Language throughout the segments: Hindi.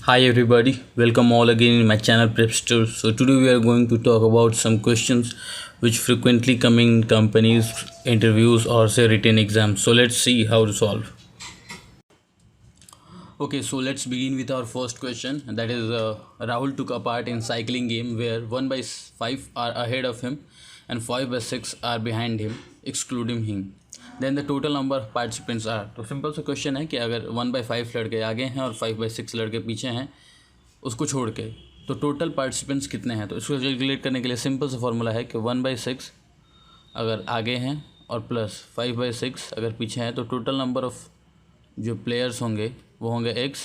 Hi everybody, welcome all again in my channel Prepster. So today we are going to talk about some questions which frequently come in companies, interviews or say written exams. So let's see how to solve. Okay, so let's begin with our first question. That is Rahul took a part in cycling game where 1 by 5 are ahead of him and 5 by 6 are behind him, excluding him. Then the total number of participants are. तो सिंपल सा क्वेश्चन है कि अगर 1/5 लड़के आगे हैं और 5/6 लड़के पीछे हैं उसको छोड़ के, तो टोटल पार्टिसिपेंट्स कितने हैं। तो इसको कैलकुलेट करने के लिए सिंपल सा फॉर्मूला है कि 1/6 अगर आगे हैं और प्लस 5/6 अगर पीछे हैं, तो टोटल नंबर ऑफ जो प्लेयर्स होंगे वो होंगे x,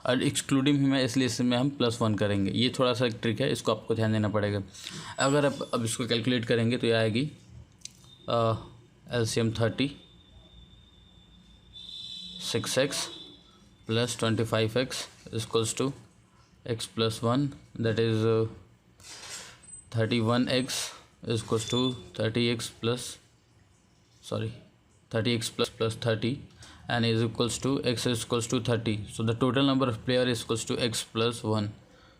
और एक्सक्लूडिंग हिम है इसलिए इसमें हम +1 करेंगे। ये थोड़ा सा एक ट्रिक है, इसको आपको ध्यान देना पड़ेगा। अगर आप अब इसको कैलकुलेट करेंगे तो ये आएगी LCM 30 6x plus 25x is equals to x plus 1, that is 31x is equals to 30x plus 30 and is equals to x is equals to 30. So the total number of player is equals to x plus 1.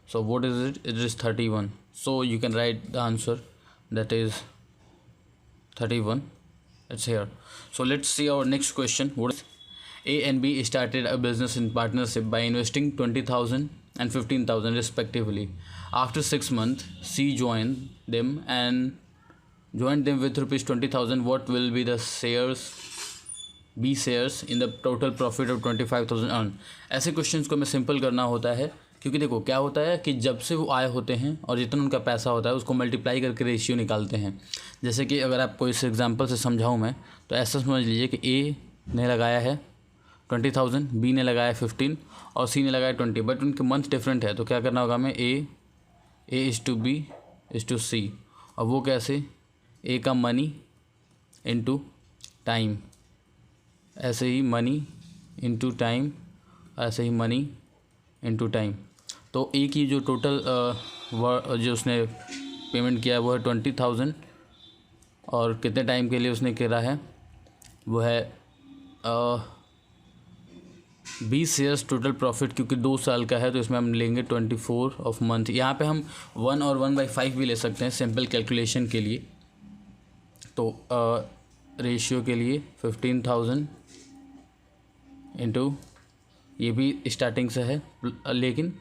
So what is it? It is 31. So you can write the answer, that is 31. It's here. So let's see our next question. What is A and B started a business in partnership by investing 20,000 and 15,000 respectively. After 6 months, C joined them with rupees 20,000. What will be the B shares in the total profit of 25,000 earned? ऐसे क्वेश्चंस को हमें सिंपल करना होता है, क्योंकि देखो क्या होता है कि जब से वो आए होते हैं और जितना उनका पैसा होता है उसको मल्टीप्लाई करके रेशियो निकालते हैं। जैसे कि अगर आपको इस एग्जांपल से समझाऊं मैं, तो ऐसा समझ लीजिए कि ए ने लगाया है 20,000, बी ने लगाया 15 और सी ने लगाया 20, बट उनके मंथ डिफरेंट है। तो क्या करना होगा हमें, A is to B is to C. और वो कैसे, ए का मनी इनटू टाइम, ऐसे ही मनी इनटू टाइम, ऐसे ही मनी इनटू टाइम। तो ए की जो टोटल जो उसने पेमेंट किया है वो है 20,000, और कितने टाइम के लिए उसने करा है वो है 20 शेयर्स टोटल प्रॉफिट, क्योंकि 2 साल का है तो इसमें हम लेंगे 24 ऑफ मंथ। यहाँ पे हम 1 और 1/5 भी ले सकते हैं सिंपल कैलकुलेशन के लिए। तो रेशियो के लिए 15,000 इंटू, ये भी स्टार्टिंग से है, लेकिन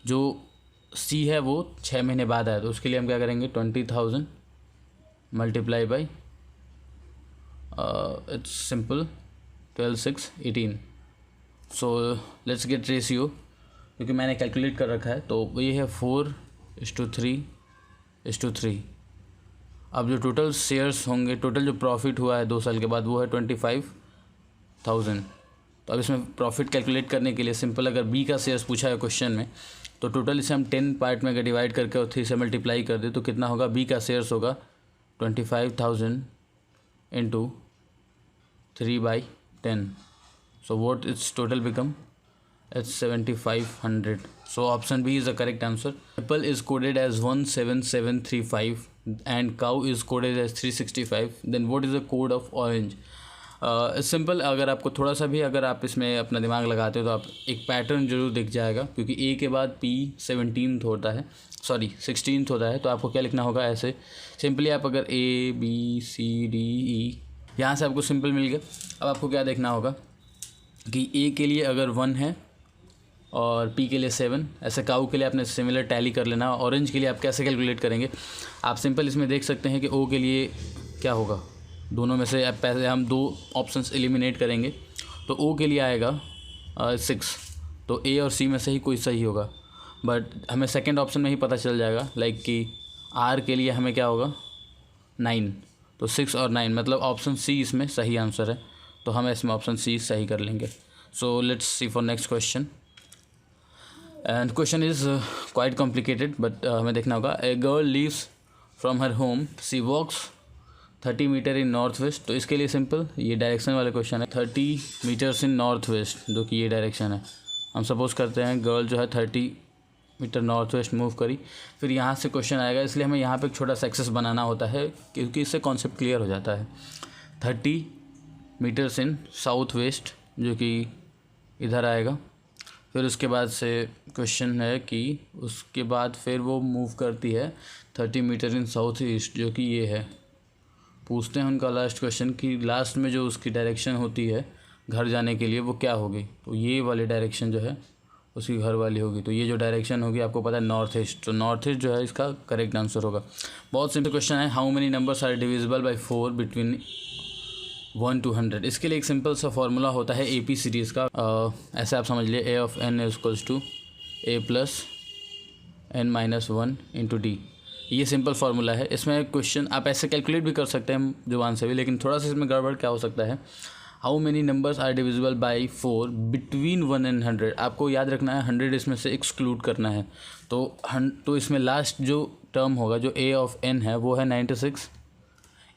जो सी है वो 6 महीने बाद आया, तो उसके लिए हम क्या करेंगे 20,000 multiply by its simple 12 6 18। So let's get ratio, क्योंकि मैंने कैलकुलेट कर रखा है। तो ये है 4:3:3। अब जो टोटल शेयर्स होंगे, टोटल जो प्रॉफिट हुआ है 2 साल के बाद वो है 25,000। तो अब इसमें प्रॉफिट कैलकुलेट करने के लिए सिंपल, अगर बी का शेयर्स पूछा है क्वेश्चन में, तो टोटल इसे हम 10 पार्ट में अगर डिवाइड करके और 3 से मल्टीप्लाई कर दे तो कितना होगा, बी का शेयर्स होगा 25,000 into 3/10। So what it's total become, it's 7,500. So option B is the correct answer. Apple is coded as 17735 and cow is coded as 365. Then what is the code of orange? Simple, अगर आपको थोड़ा सा भी अगर आप इसमें अपना दिमाग लगाते हो तो आप एक पैटर्न जरूर दिख जाएगा, क्योंकि ए के बाद पी 16th होता है, तो आपको क्या लिखना होगा, ऐसे सिंपली आप अगर ABCDE यहाँ से आपको सिंपल मिल गया। अब आपको क्या देखना होगा कि ए के लिए अगर 1 है और पी के लिए 7, ऐसे काऊ के लिए आपने सिमिलर टैली कर लेना। ऑरेंज के लिए आप कैसे कैलकुलेट करेंगे, आप सिंपल इसमें देख सकते हैं कि ओ के लिए क्या होगा, दोनों में से आप पहले हम 2 ऑप्शंस एलिमिनेट करेंगे, तो ओ के लिए आएगा 6, तो ए और सी में से ही कोई सही होगा। बट हमें सेकंड ऑप्शन में ही पता चल जाएगा, लाइक कि आर के लिए हमें क्या होगा 9, तो 6 और 9 मतलब ऑप्शन सी इसमें सही आंसर है, तो हम इसमें ऑप्शन सी सही कर लेंगे। So let's see for next question, and question is quite complicated, but हमें देखना होगा। A girl leaves from her home, she walks 30 metre in north west. तो इसके लिए सिंपल ये डायरेक्शन वाला क्वेश्चन है, 30 मीटर्स इन नॉर्थ वेस्ट, जो कि ये डायरेक्शन है। हम सपोज करते हैं गर्ल जो है 30 मीटर नॉर्थ वेस्ट मूव करी, फिर यहाँ से क्वेश्चन आएगा, इसलिए हमें यहाँ पे एक छोटा सा एक्सेस बनाना होता है, क्योंकि इससे कॉन्सेप्ट क्लियर हो जाता है। 30 मीटर्स इन साउथ वेस्ट, जो कि इधर आएगा, फिर उसके बाद से क्वेश्चन है कि उसके बाद फिर वो मूव करती है 30 मीटर इन साउथ ईस्ट, जो कि ये है। पूछते हैं उनका लास्ट क्वेश्चन कि लास्ट में जो उसकी डायरेक्शन होती है घर जाने के लिए वो क्या होगी। तो ये वाली डायरेक्शन जो है उसकी घर वाली होगी। तो ये जो डायरेक्शन होगी आपको पता है नॉर्थ ईस्ट, तो नॉर्थ ईस्ट जो है इसका करेक्ट आंसर होगा। बहुत सिंपल क्वेश्चन है, how many numbers are divisible by 4 between 1 to 100। इसके लिए एक सिंपल सा फॉर्मूला होता है AP सीरीज़ का। ऐसे आप समझ लिए A of n equals to A plus n-1 into D. ये सिंपल फार्मूला है। इसमें क्वेश्चन आप ऐसे कैलकुलेट भी कर सकते हैं जुबान से भी, लेकिन थोड़ा सा इसमें गड़बड़ क्या हो सकता है, how many numbers are divisible by 4 between 1 and 100। आपको याद रखना है 100 इसमें से एक्सक्लूड करना है। तो इसमें लास्ट जो टर्म होगा जो A of n है वो है 96।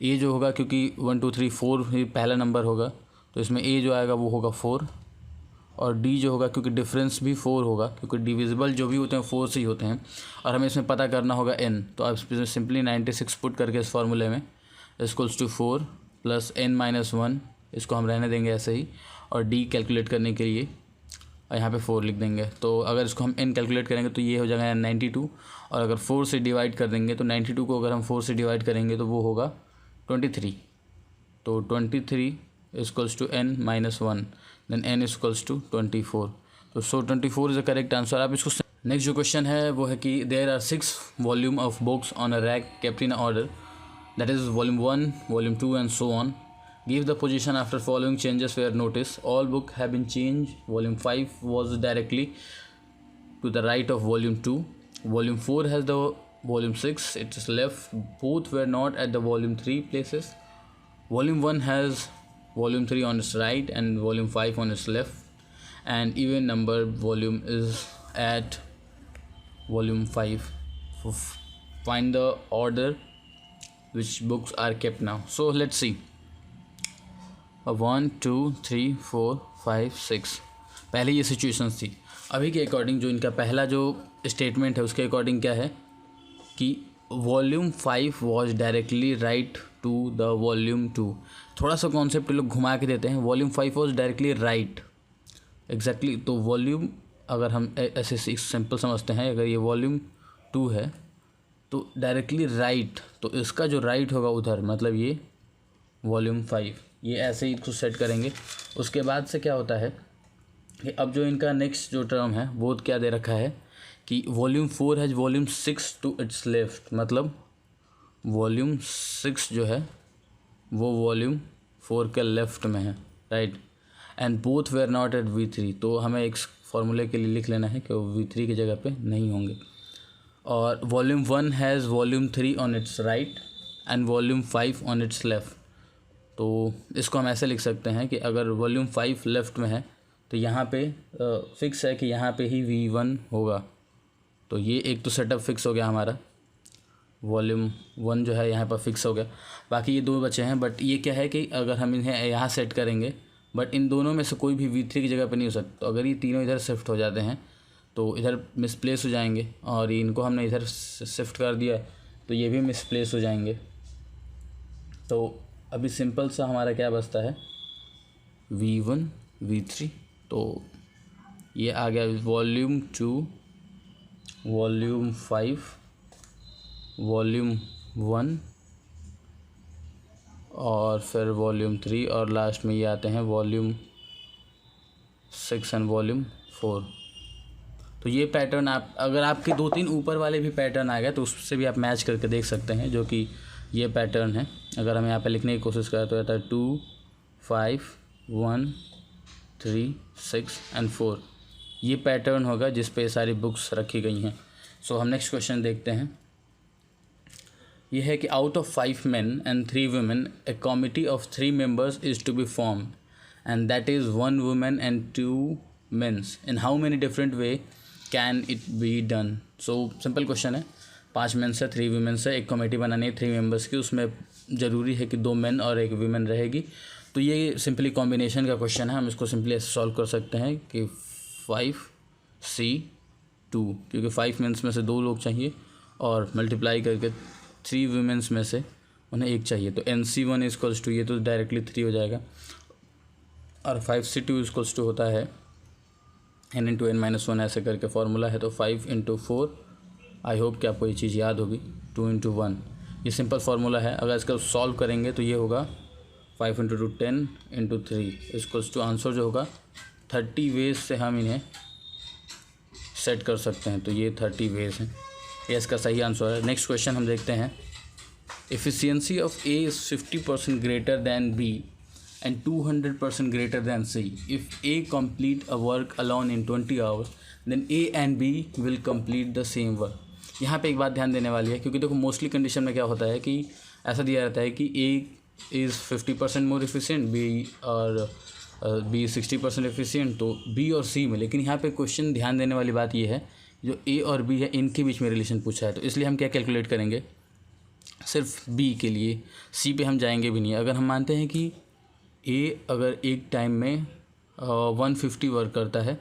ए जो होगा क्योंकि 1 2 3 4 ही पहला नंबर होगा, तो इसमें ए जो आएगा वो होगा 4। और डी जो होगा क्योंकि डिफरेंस भी 4 होगा, क्योंकि डिविजिबल जो भी होते हैं 4 से ही होते हैं। और हमें इसमें पता करना होगा n, तो आप इसमें सिंपली 96 पुट करके इस फार्मूले में इक्वल्स टू 4 प्लस n-1, इसको हम रहने देंगे ऐसे ही। और डी कैलकुलेट करने के लिए यहाँ पे 4 लिख देंगे। तो अगर इसको हम n कैलकुलेट करेंगे तो ये हो जाएगा 92। और अगर 4 से डिवाइड कर देंगे तो 92 को अगर हम 4 से डिवाइड करेंगे तो वो होगा 23। तो 23 equals to n-1, then n equals to 24। तो 24 इज़ द करेक्ट आंसर। आप इसको नेक्स्ट जो क्वेश्चन है वो है कि there are 6 volume of books on a rack kept in order, that is volume 1, volume 2 and so on. Give the position after following changes were noticed. All book have been changed. Volume 5 was directly to the right of volume 2. Volume 4 has the volume 6. It is left. Both were not at the volume 3 places. Volume 1 has volume 3 on its right and volume 5 on its left. And even number volume is at volume 5. Find the order which books are kept now. So let's see. 1 2 3 4 5 6 पहले ये सिचुएशंस थी। अभी के अकॉर्डिंग जो इनका पहला जो स्टेटमेंट है उसके अकॉर्डिंग क्या है कि volume 5 was directly right to the volume 2। थोड़ा सा कॉन्सेप्ट लोग घुमा के देते हैं, volume 5 was directly right exactly. तो वॉल्यूम अगर हम ऐसे सिंपल समझते हैं, अगर ये वॉल्यूम 2 है तो डायरेक्टली राइट, तो इसका जो राइट होगा उधर, मतलब ये वॉल्यूम 5। ये ऐसे ही कुछ सेट करेंगे। उसके बाद से क्या होता है कि अब जो इनका नेक्स्ट जो टर्म है वो क्या दे रखा है कि वॉल्यूम 4 है वॉल्यूम 6 टू इट्स लेफ्ट, मतलब वॉल्यूम 6 जो है वो वॉल्यूम 4 के लेफ्ट में है, right. And both were not at V3। तो हमें एक फॉर्मूले के लिए लिख लेना है कि वो V3 की जगह पे नहीं होंगे। और volume 1 has volume 3 on it's right and volume 5 on it's left. तो इसको हम ऐसे लिख सकते हैं कि अगर वॉल्यूम 5 लेफ़्ट में है तो यहाँ पे फिक्स है कि यहाँ पे ही V1 होगा। तो ये एक तो सेटअप फिक्स हो गया हमारा, वॉल्यूम 1 जो है यहाँ पर फिक्स हो गया। बाकी ये 2 बचे हैं, बट ये क्या है कि अगर हम इन्हें यहाँ सेट करेंगे, बट इन दोनों में से कोई भी V3 की जगह पे नहीं हो सकता। तो अगर ये तीनों इधर शिफ्ट हो जाते हैं तो इधर मिसप्लेस हो जाएंगे, और इनको हमने इधर शिफ्ट कर दिया तो ये भी मिसप्लेस हो जाएंगे। तो अभी सिंपल सा हमारा क्या बचता है, V1 V3। तो ये आ गया वॉल्यूम 2, वॉल्यूम 5, वॉल्यूम 1 और फिर वॉल्यूम 3, और लास्ट में ये आते हैं वॉल्यूम 6 एंड वॉल्यूम 4। तो ये पैटर्न आप अगर आपके 2-3 ऊपर वाले भी पैटर्न आ गए तो उससे भी आप मैच करके देख सकते हैं, जो कि ये पैटर्न है। अगर हम यहाँ पे लिखने की कोशिश करें तो आता है 2 5 1 3 6 एंड 4। ये पैटर्न होगा जिस पे सारी बुक्स रखी गई हैं। सो हम नेक्स्ट क्वेश्चन देखते हैं। ये है कि out of 5 men and 3 women a committee of 3 members is to be formed and that is 1 woman and 2 men। in how many different way can it be done। So simple question है, 5 मेन से 3 वीमेन से एक कमेटी बनानी है 3 मेंबर्स की। उसमें ज़रूरी है कि 2 मेन और 1 वीमेन रहेगी। तो ये सिंपली कॉम्बिनेशन का क्वेश्चन है। हम इसको सिंपली ऐसे सॉल्व कर सकते हैं कि 5C2, क्योंकि 5 मेंस में से 2 लोग चाहिए और मल्टीप्लाई करके 3 वीमेंस में से उन्हें 1 चाहिए। तो NC1 इक्वल्स टू, ये तो डायरेक्टली 3 हो जाएगा, और 5C2 इक्वल्स टू होता है n इंटू n-1 ऐसे करके फार्मूला है। तो 5 इंटू 4, आई होप कि आपको ये चीज़ याद होगी। 2 इंटू 1, ये सिंपल फार्मूला है। अगर इसका सॉल्व करेंगे तो ये होगा 5 into 2 10 into 3 equals to answer जो होगा 30 वेज से हम इन्हें सेट कर सकते हैं। तो ये 30 वेज हैं, ये इसका सही आंसर है। नेक्स्ट क्वेश्चन हम देखते हैं। Efficiency of A is 50% greater than B and 200% greater than C. If A complete a work alone in 20 hours, then A and B will complete the same work. यहाँ पे एक बात ध्यान देने वाली है, क्योंकि देखो मोस्टली कंडीशन में क्या होता है कि ऐसा दिया रहता है कि A is 50% more efficient, B और B 60% एफिशिएंट, तो B और C में। लेकिन यहाँ पे क्वेश्चन ध्यान देने वाली बात ये है, जो A और B है इनके बीच में रिलेशन पूछा है। तो इसलिए हम क्या कैलकुलेट करेंगे, सिर्फ B के लिए, C पे हम जाएंगे भी नहीं। अगर हम मानते हैं कि ए अगर एक टाइम में 150 वर्क करता है,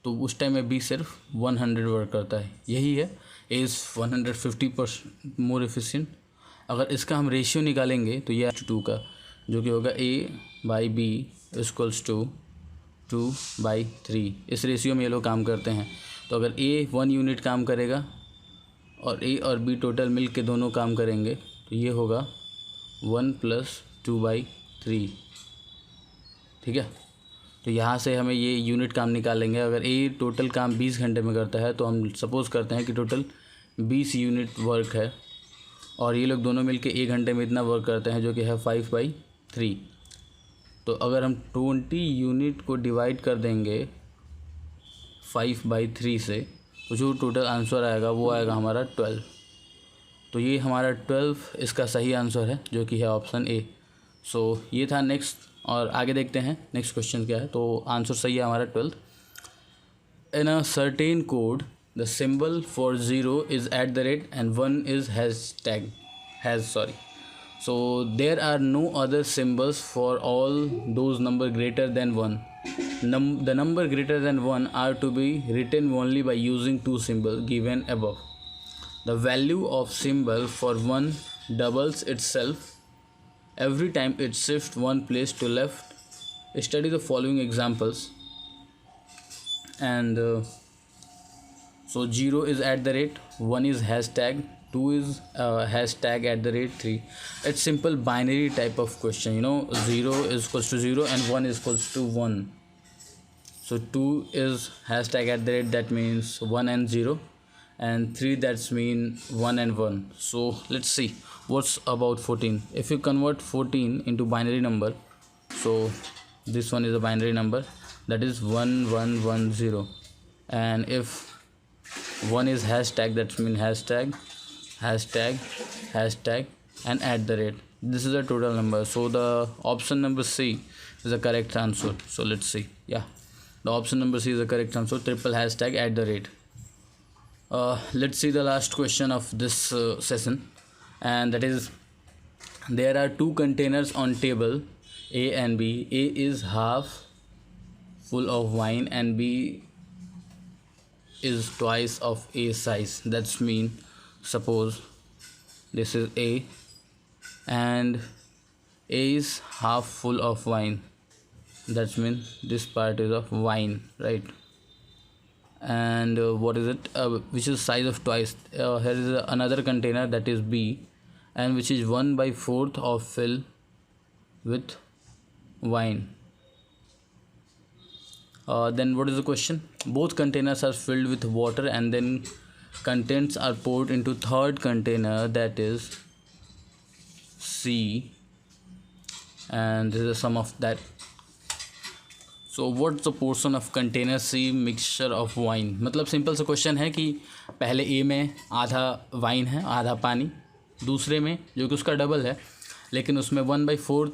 तो उस टाइम में बी सिर्फ 100 वर्क करता है। यही है, ए इज़ 150% मोर एफिशिएंट। अगर इसका हम रेशियो निकालेंगे तो ये 2 का, जो कि होगा ए बाई बी इक्वल्स टू 2/3। इस रेशियो में ये लोग काम करते हैं। तो अगर ए 1 यूनिट काम करेगा और ए और बी टोटल मिल के दोनों काम करेंगे, तो ये होगा 1 + 2/3। ठीक है, तो यहाँ से हमें ये यूनिट काम निकालेंगे। अगर ए टोटल काम 20 घंटे में करता है, तो हम सपोज़ करते हैं कि टोटल 20 यूनिट वर्क है और ये लोग दोनों मिलके 1 घंटे में इतना वर्क करते हैं, जो कि है 5/3। तो अगर हम 20 यूनिट को डिवाइड कर देंगे 5/3 से, तो जो टोटल आंसर आएगा वो आएगा हमारा 12। तो ये हमारा 12 इसका सही आंसर है, जो कि है ऑप्शन ए। सो ये था नेक्स्ट, और आगे देखते हैं नेक्स्ट क्वेश्चन क्या है। तो आंसर सही है हमारा 12। In a certain code the symbol for 0 is @ and 1 is has. So there are no other symbols for all those number greater than 1. The number greater than 1 are to be written only by using 2 symbols given above. The value of symbol for 1 doubles itself every time it shifts one place to left. Study the following examples. And so 0 is @, 1 is hashtag, 2 is hashtag @3. It's simple binary type of question. 0 is equals to 0 and 1 is equals to 1. So 2 is hashtag @, that means 1 and 0, and 3 that's mean 1 and 1. So let's see what's about 14. If you convert 14 into binary number, so this one is a binary number, that is 1110. And if 1 is hashtag, that means hashtag and @. This is a total number, so the option number C is the correct answer. So let's see. Yeah, the option number C is the correct answer, triple hashtag @. Let's see the last question of this session, and that is, there are 2 containers on table A and B. A is half full of wine and B is twice of A size. That's mean, suppose this is A and A is half full of wine. That's mean this part is of wine, right? And what is it, which is size of twice. Here is another container, that is B, and which is 1/4 of fill with wine. Then what is the question? Both containers are filled with water and then contents are poured into third container, that is C, and this is the sum of that. So what's the portion of container C mixture of wine? मतलब सिंपल सा क्वेश्चन है कि पहले ए में आधा वाइन है, आधा पानी, दूसरे में जो कि उसका डबल है, लेकिन उसमें 1/4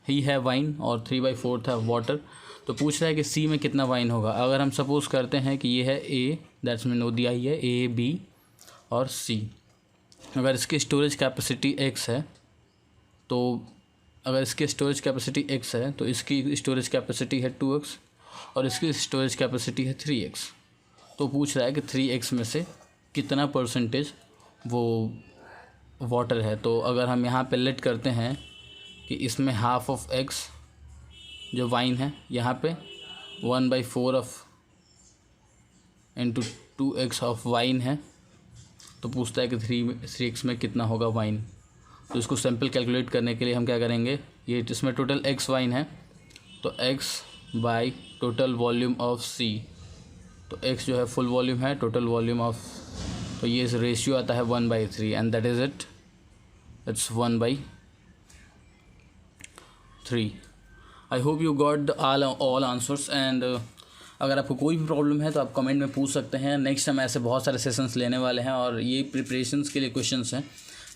ही है वाइन और 3/4 है वाटर। तो पूछ रहा है कि सी में कितना वाइन होगा। अगर हम सपोज़ करते हैं कि ये है ए, दैट्स मीन वो दिया ही है ए, बी और सी। अगर इसकी स्टोरेज कैपेसिटी x है, तो अगर इसकी स्टोरेज कैपेसिटी x है, तो इसकी स्टोरेज कैपेसिटी है 2x और इसकी स्टोरेज कैपेसिटी है 3x। तो पूछ रहा है कि 3x में से कितना परसेंटेज वो वाटर है। तो अगर हम यहाँ पे लेट करते हैं कि इसमें हाफ ऑफ x जो वाइन है, यहाँ पे 1/4 of into 2x of wine है, तो पूछता है कि 3x में कितना होगा वाइन। तो इसको सिंपल कैलकुलेट करने के लिए हम क्या करेंगे, ये इसमें टोटल x वाइन है तो x by total volume of C, तो x जो है फुल वॉल्यूम है, टोटल वॉल्यूम ऑफ, तो ये रेशियो आता है 1/3 and that is it's 1/3। I hope you got the all answers and अगर आपको कोई भी प्रॉब्लम है तो आप कमेंट में पूछ सकते हैं। नेक्स्ट हम ऐसे बहुत सारे सेशंस लेने वाले हैं और ये प्रिपरेशंस के लिए क्वेश्चंस हैं।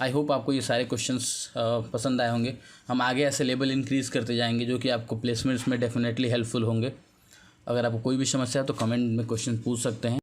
आई होप आपको ये सारे क्वेश्चंस पसंद आए होंगे। हम आगे ऐसे लेवल इंक्रीज़ करते जाएंगे जो कि आपको प्लेसमेंट्स में डेफिनेटली हेल्पफुल होंगे। अगर आपको कोई भी समस्या है तो कमेंट में क्वेश्चन पूछ सकते हैं।